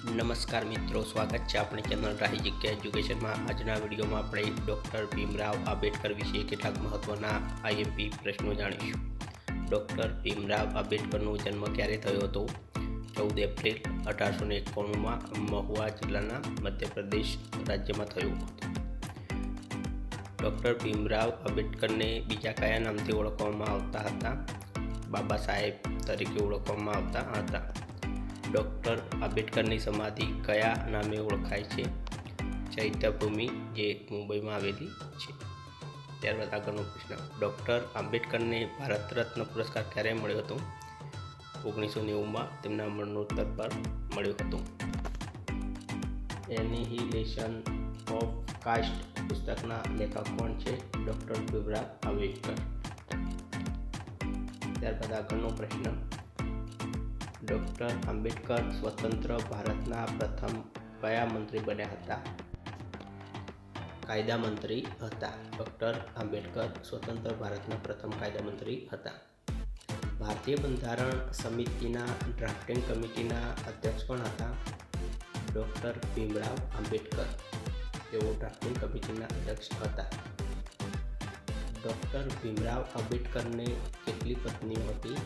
નમસ્કાર મિત્રો, સ્વાગત છે આપણી ચેનલ રાહી જગ્યા એજ્યુકેશનમાં। આજના વિડીયોમાં આપણે ડૉક્ટર ભીમરાવ આંબેડકર વિશે કેટલાક મહત્ત્વના આઈએમપી પ્રશ્નો જાણીશું। ડૉક્ટર ભીમરાવ આંબેડકરનો જન્મ ક્યારે થયો હતો? 14 એપ્રિલ 1891માં મહુવા જિલ્લાના મધ્યપ્રદેશ રાજ્યમાં થયો હતો। ડૉક્ટર ભીમરાવ આંબેડકરને બીજા કયા નામથી ઓળખવામાં આવતા હતા? બાબા સાહેબ તરીકે ઓળખવામાં આવતા હતા। ડૉક્ટર આંબેડકરની સમાધિ કયા નામે ઓળખાય છે? ચૈત્યભૂમિ, જે મુંબઈમાં આવેલી છે। ત્યારબાદ આગળનો પ્રશ્ન, ડૉક્ટર આંબેડકરને ભારત રત્ન પુરસ્કાર ક્યારે મળ્યો હતો? 1990માં તેમના મરણોત્તર પર મળ્યો હતો। એનિહિલેશન ઓફ કાસ્ટ પુસ્તકના લેખક કોણ છે? ડૉક્ટર ભીમરાવ આંબેડકર। ત્યારબાદ આગળનો પ્રશ્ન, ડૉક્ટર આંબેડકર સ્વતંત્ર ભારતના પ્રથમ કયા મંત્રી બન્યા હતા? કાયદા મંત્રી હતા। ડૉક્ટર આંબેડકર સ્વતંત્ર ભારતના પ્રથમ કાયદા મંત્રી હતા। ભારતીય બંધારણ સમિતિના ડ્રાફ્ટિંગ કમિટીના અધ્યક્ષ કોણ હતા? ડૉક્ટર ભીમરાવ આંબેડકર, તેઓ ડ્રાફ્ટિંગ કમિટીના અધ્યક્ષ હતા। ડૉક્ટર ભીમરાવ આંબેડકરને કેટલી પત્નીઓ હતી?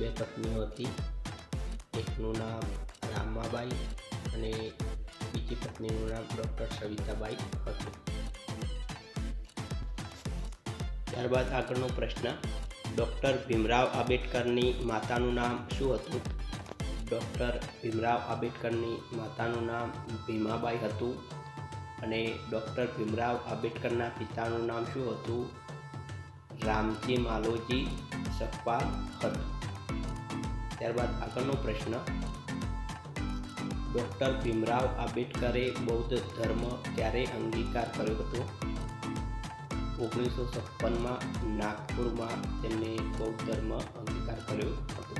2 પત્નીઓ હતી। એકનું નામ રામાબાઈ અને બીજી પત્નીનું નામ ડૉક્ટર સવિતાબાઈ હતું। ત્યારબાદ આગળનો પ્રશ્ન, ડૉક્ટર ભીમરાવ આંબેડકરની માતાનું નામ શું હતું? ડૉક્ટર ભીમરાવ આંબેડકરની માતાનું નામ ભીમાબાઈ હતું અને ડૉક્ટર ભીમરાવ આંબેડકરના પિતાનું નામ શું હતું? રામજી માલોજી સકપાલ હતું। ત્યારબાદ આગળનો પ્રશ્ન, ડૉક્ટર ભીમરાવ આંબેડકરે બૌદ્ધ ધર્મ ક્યારે અંગીકાર કર્યો હતો? 1956માં નાગપુરમાં તેમને બૌદ્ધ ધર્મ અંગીકાર કર્યો હતો।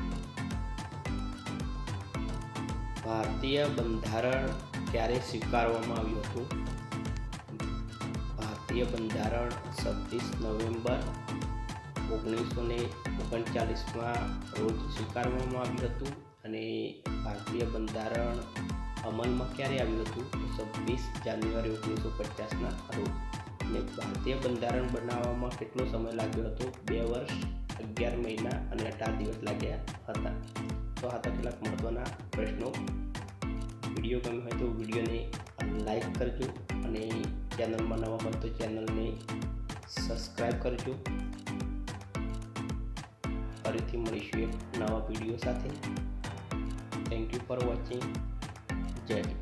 ભારતીય બંધારણ ક્યારે સ્વીકારવામાં આવ્યું હતું? ભારતીય બંધારણ 26 નવેમ્બર 1939માં રોજ સ્વીકારવામાં આવ્યું હતું અને ભારતીય બંધારણ અમલમાં ક્યારે આવ્યું હતું? 26 જાન્યુઆરી 1950ના રોજ। અને ભારતીય બંધારણ બનાવવામાં કેટલો સમય લાગ્યો હતો? 2 વર્ષ 11 મહિના અને 18 દિવસ લાગ્યા હતા। તો આ કેટલાક મહત્ત્વના પ્રશ્નો। વિડીયો ગમ્યો હોય તો વિડીયોને લાઈક કરજો અને ચેનલમાં નવા હોય તો ચેનલને સબસ્ક્રાઈબ કરજો। ફરીથી મળીશું એક નવા વિડીયો સાથે। Thank you for watching. જય હિન્દ।